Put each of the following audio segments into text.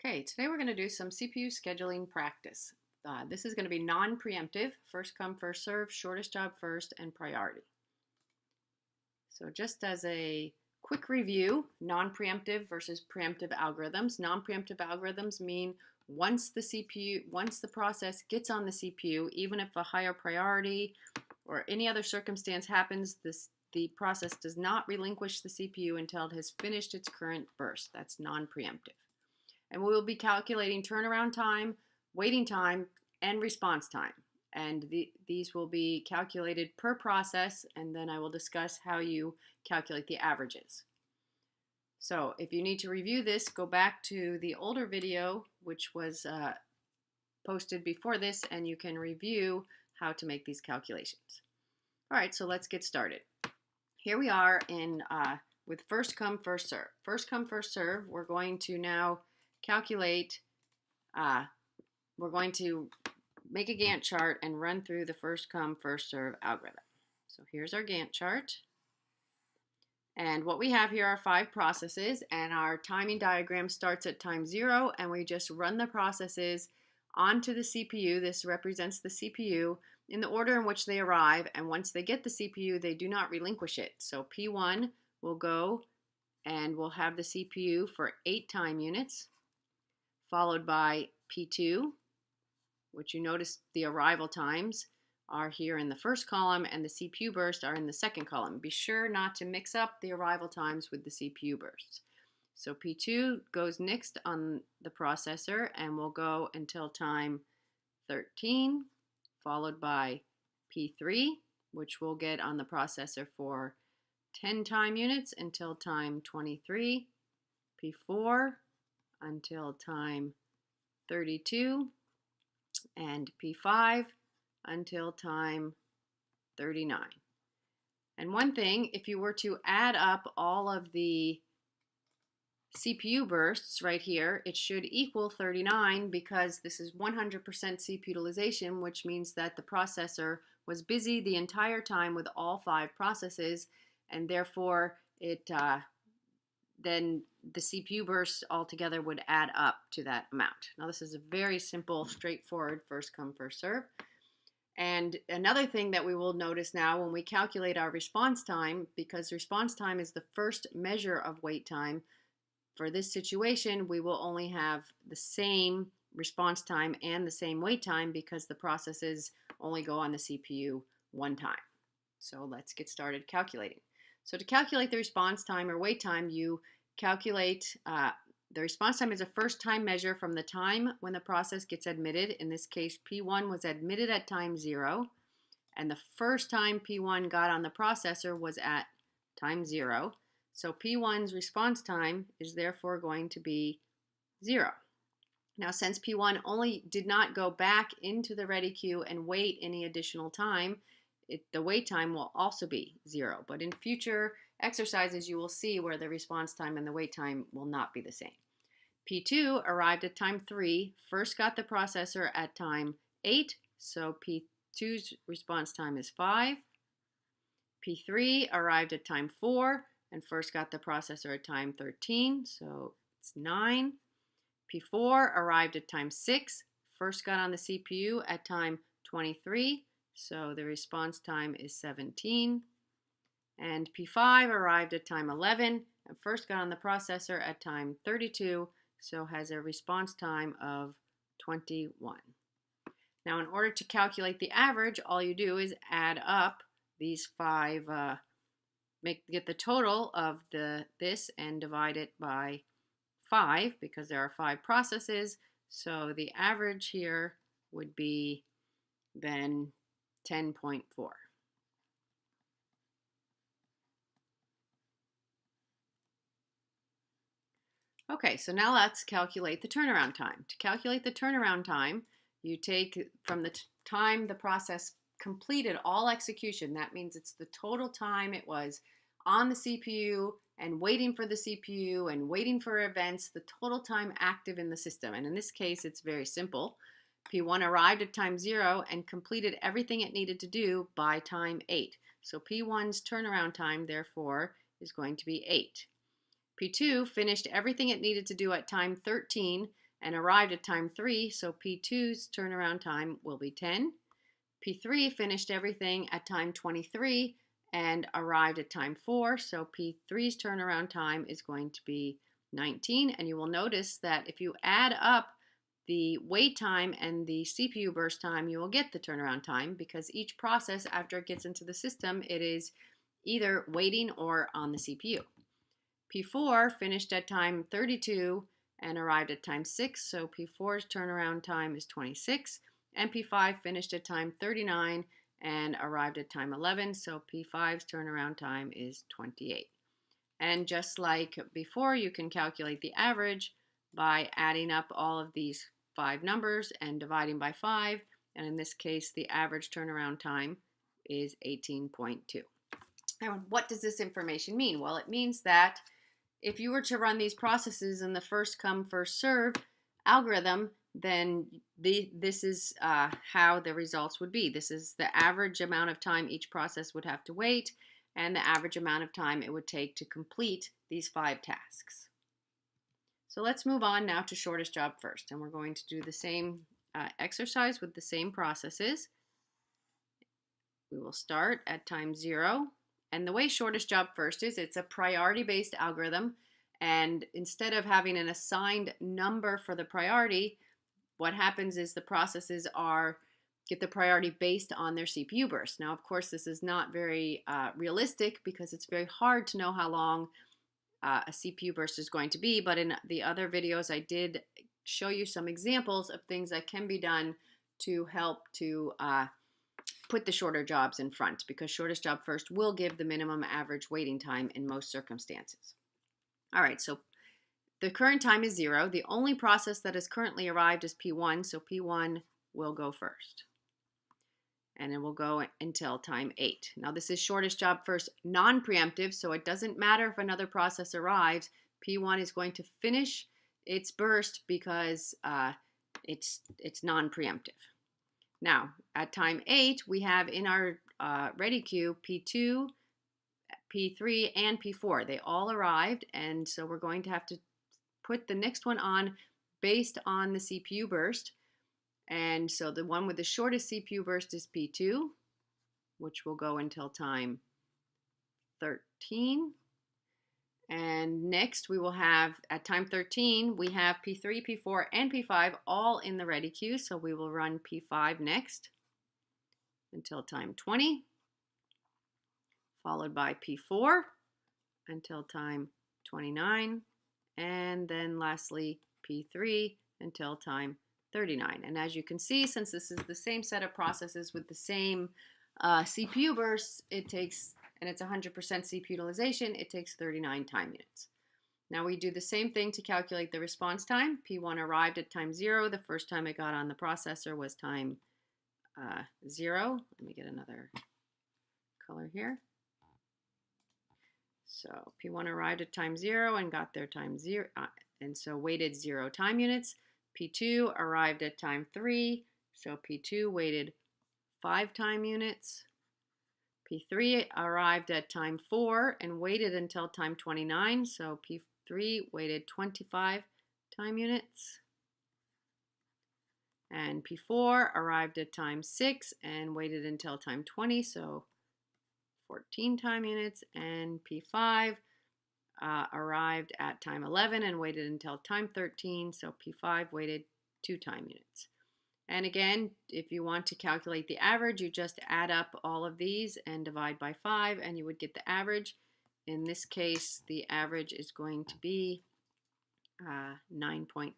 Okay, today we're going to do some CPU scheduling practice. This is going to be non-preemptive, first come, first serve, shortest job first, and priority. So just as a quick review, non-preemptive versus preemptive algorithms. Non-preemptive algorithms mean once the process gets on the CPU, even if a higher priority or any other circumstance happens, the process does not relinquish the CPU until it has finished its current burst. That's non-preemptive. And we will be calculating turnaround time, waiting time, and response time. And these will be calculated per process, and then I will discuss how you calculate the averages. So if you need to review this, go back to the older video, which was posted before this, and you can review how to make these calculations. All right, so let's get started. Here we are with first come, first serve. First come, first serve, we're going to now calculate, we're going to make a Gantt chart and run through the first come, first serve algorithm. So here's our Gantt chart. And what we have here are 5 processes, and our timing diagram starts at time 0, and we just run the processes onto the CPU. This represents the CPU in the order in which they arrive, and once they get the CPU, they do not relinquish it. So P1 will go and we'll have the CPU for 8 time units, followed by P2, which you notice the arrival times are here in the first column and the CPU burst are in the second column. Be sure not to mix up the arrival times with the CPU bursts. So P2 goes next on the processor and will go until time 13, followed by P3, which we'll get on the processor for 10 time units until time 23, P4 until time 32, and P5 until time 39. And one thing, if you were to add up all of the CPU bursts right here, it should equal 39 because this is 100% CPU utilization, which means that the processor was busy the entire time with all 5 processes, and therefore then the CPU bursts altogether would add up to that amount. Now this is a very simple, straightforward first come, first serve. And another thing that we will notice now when we calculate our response time, because response time is the first measure of wait time, for this situation we will only have the same response time and the same wait time because the processes only go on the CPU one time. So let's get started calculating. So to calculate the response time or wait time, you calculate the response time is a first time measure from the time when the process gets admitted. In this case, P1 was admitted at time 0, and the first time P1 got on the processor was at time 0. So P1's response time is therefore going to be 0. Now, since P1 only did not go back into the ready queue and wait any additional time, the wait time will also be 0. But in future exercises, you will see where the response time and the wait time will not be the same. P2 arrived at time 3, first got the processor at time 8, so P2's response time is 5. P3 arrived at time 4 and first got the processor at time 13, so it's 9. P4 arrived at time 6, first got on the CPU at time 23, so the response time is 17. And P5 arrived at time 11 and first got on the processor at time 32, so has a response time of 21. Now, in order to calculate the average, all you do is add up these 5, get the total of this and divide it by 5 because there are 5 processes. So the average here would be then 10.4. Okay, so now let's calculate the turnaround time. To calculate the turnaround time, you take from the time the process completed all execution. That means it's the total time it was on the CPU and waiting for the CPU and waiting for events, the total time active in the system. And in this case, it's very simple. P1 arrived at time 0 and completed everything it needed to do by time 8. So P1's turnaround time, therefore, is going to be 8. P2 finished everything it needed to do at time 13 and arrived at time 3, so P2's turnaround time will be 10. P3 finished everything at time 23 and arrived at time 4, so P3's turnaround time is going to be 19. And you will notice that if you add up the wait time and the CPU burst time, you will get the turnaround time, because each process, after it gets into the system, it is either waiting or on the CPU. P4 finished at time 32 and arrived at time 6, so P4's turnaround time is 26. And P5 finished at time 39 and arrived at time 11, so P5's turnaround time is 28. And just like before, you can calculate the average by adding up all of these 5 numbers and dividing by 5. And in this case, the average turnaround time is 18.2. Now, what does this information mean? Well, it means that if you were to run these processes in the first come, first serve algorithm, then this is how the results would be. This is the average amount of time each process would have to wait, and the average amount of time it would take to complete these 5 tasks. So let's move on now to shortest job first, and we're going to do the same exercise with the same processes. We will start at time 0, and the way shortest job first is, it's a priority-based algorithm, and instead of having an assigned number for the priority, what happens is the processes get the priority based on their CPU burst. Now, of course, this is not very realistic, because it's very hard to know how long a CPU burst is going to be, but in the other videos I did show you some examples of things that can be done to help to put the shorter jobs in front, because shortest job first will give the minimum average waiting time in most circumstances. All right, so the current time is 0. The only process that has currently arrived is P1, so P1 will go first. And it will go until time 8. Now, this is shortest job first non-preemptive, so it doesn't matter if another process arrives. P1 is going to finish its burst because it's non-preemptive. Now, at time 8, we have in our ready queue P2, P3, and P4. They all arrived, and so we're going to have to put the next one on based on the CPU burst. And so the one with the shortest CPU burst is P2, which will go until time 13. And next we will have, at time 13, we have P3, P4, and P5 all in the ready queue. So we will run P5 next until time 20, followed by P4 until time 29, and then lastly P3 until time 39. And as you can see, since this is the same set of processes with the same CPU bursts, it takes, and it's 100% CPU utilization, it takes 39 time units. Now we do the same thing to calculate the response time. P1 arrived at time 0. The first time it got on the processor was time 0. Let me get another color here. So P1 arrived at time 0 and got their time 0, and so waited 0 time units. P2 arrived at time 3, so P2 waited 5 time units. P3 arrived at time 4 and waited until time 29, so P3 waited 25 time units. And P4 arrived at time 6 and waited until time 20, so 14 time units. And P5 arrived at time 11 and waited until time 13, so P5 waited 2 time units. And again, if you want to calculate the average, you just add up all of these and divide by 5, and you would get the average. In this case, the average is going to be 9.2.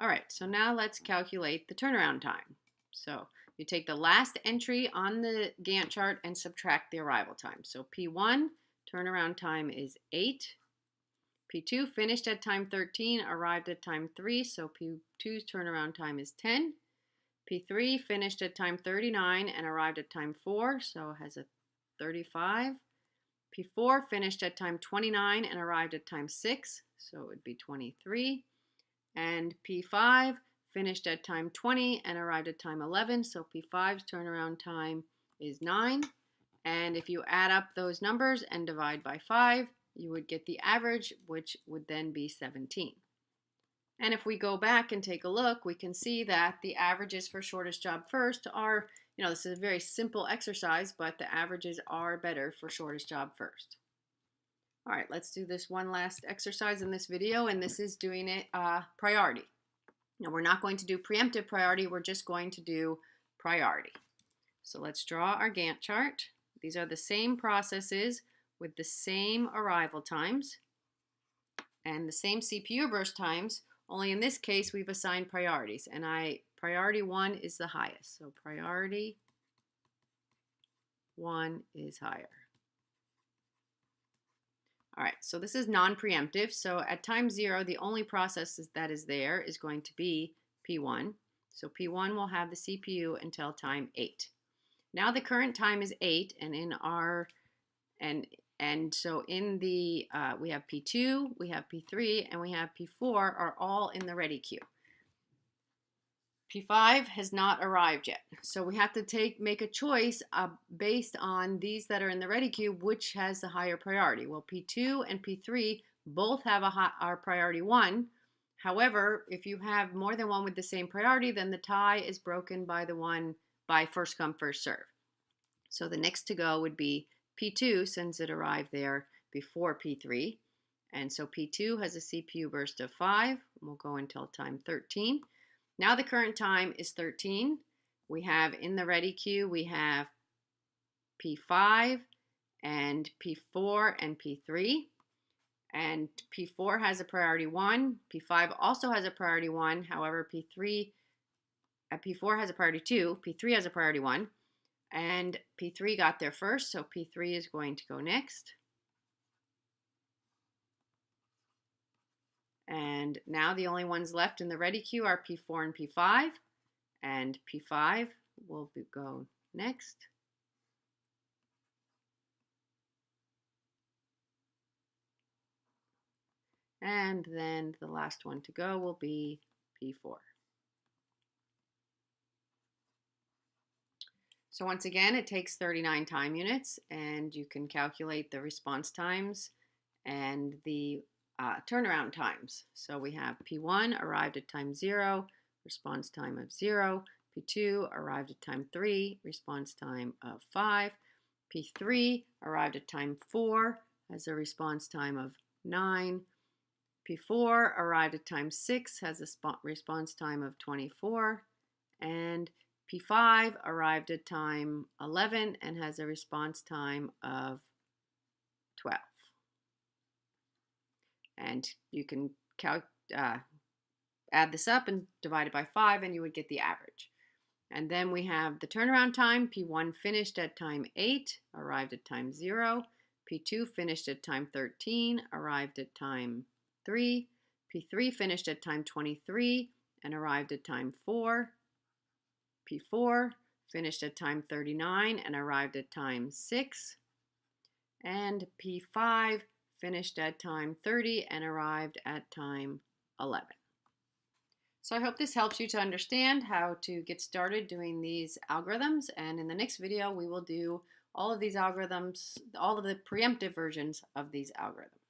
All right, so now let's calculate the turnaround time. So you take the last entry on the Gantt chart and subtract the arrival time. So P1, turnaround time is 8. P2 finished at time 13, arrived at time 3, so P2's turnaround time is 10. P3 finished at time 39 and arrived at time 4, so has a 35. P4 finished at time 29 and arrived at time 6, so it would be 23. And P5 finished at time 20 and arrived at time 11, so P5's turnaround time is 9. And if you add up those numbers and divide by 5, you would get the average, which would then be 17. And if we go back and take a look, we can see that the averages for shortest job first are, this is a very simple exercise, but the averages are better for shortest job first. All right, let's do this one last exercise in this video, and this is doing it priority. Now, we're not going to do preemptive priority, we're just going to do priority. So let's draw our Gantt chart. These are the same processes with the same arrival times and the same CPU burst times, only in this case we've assigned priorities, and priority 1 is the highest. So priority 1 is higher. All right, so this is non-preemptive. So at time 0, the only process that is there is going to be P1. So P1 will have the CPU until time 8. Now the current time is 8, and in our so in the we have P2, we have P3, and we have P4 are all in the ready queue. P5 has not arrived yet, so we have to make a choice based on these that are in the ready queue, which has the higher priority. Well, P2 and P3 both have our priority 1. However, if you have more than one with the same priority, then the tie is broken by the one by first come, first serve. So the next to go would be P2, since it arrived there before P3. And so P2 has a CPU burst of 5, and we'll go until time 13. Now the current time is 13. We have in the ready queue, we have P5 and P4 and P3. And P4 has a priority 1. P5 also has a priority 1. However, P4 has a priority 2. P3 has a priority 1. And P3 got there first, so P3 is going to go next. And now the only ones left in the ready queue are P4 and P5. And P5 will go next. And then the last one to go will be P4. So once again, it takes 39 time units, and you can calculate the response times and the turnaround times. So we have P1 arrived at time 0, response time of 0. P2 arrived at time 3, response time of 5. P3 arrived at time 4, has a response time of 9. P4 arrived at time 6, has a response time of 24. And P5 arrived at time 11 and has a response time of 12. And you can add this up and divide it by 5, and you would get the average. And then we have the turnaround time. P1 finished at time 8, arrived at time 0. P2 finished at time 13, arrived at time 3. P3 finished at time 23 and arrived at time 4. P4 finished at time 39 and arrived at time 6. And P5 finished at time 30 and arrived at time 11. So I hope this helps you to understand how to get started doing these algorithms, and in the next video we will do all of these algorithms, all of the preemptive versions of these algorithms.